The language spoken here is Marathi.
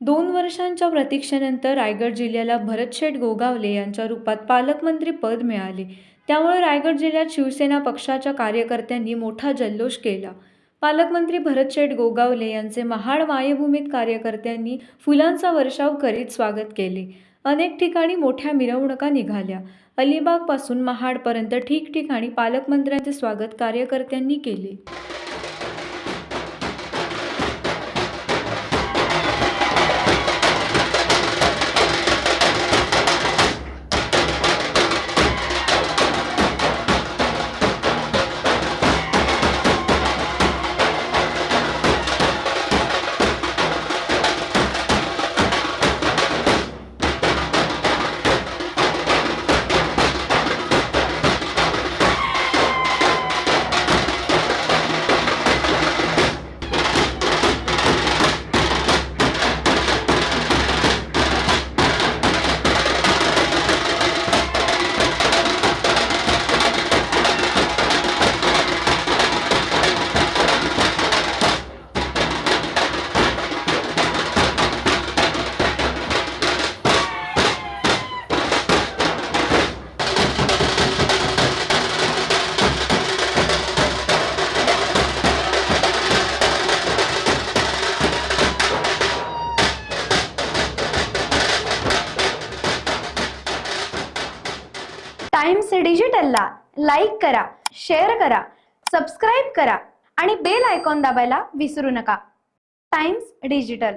2 वर्षांच्या प्रतीक्षेनंतर रायगड जिल्ह्याला भरतशेठ गोगावले यांच्या रूपात पालकमंत्री पद मिळाले. त्यामुळे रायगड जिल्ह्यात शिवसेना पक्षाच्या कार्यकर्त्यांनी मोठा जल्लोष केला. पालकमंत्री भरतशेठ गोगावले यांचे महाड मायभूमीत कार्यकर्त्यांनी फुलांचा वर्षाव करीत स्वागत केले. अनेक ठिकाणी मोठ्या मिरवणुका निघाल्या. अलिबागपासून महाडपर्यंत ठिकठिकाणी पालकमंत्र्यांचे स्वागत कार्यकर्त्यांनी केले. टाइम्स डिजिटलला लाईक करा, शेअर करा, सबस्क्राईब करा आणि बेल आयकॉन दाबायला विसरू नका. Times digital.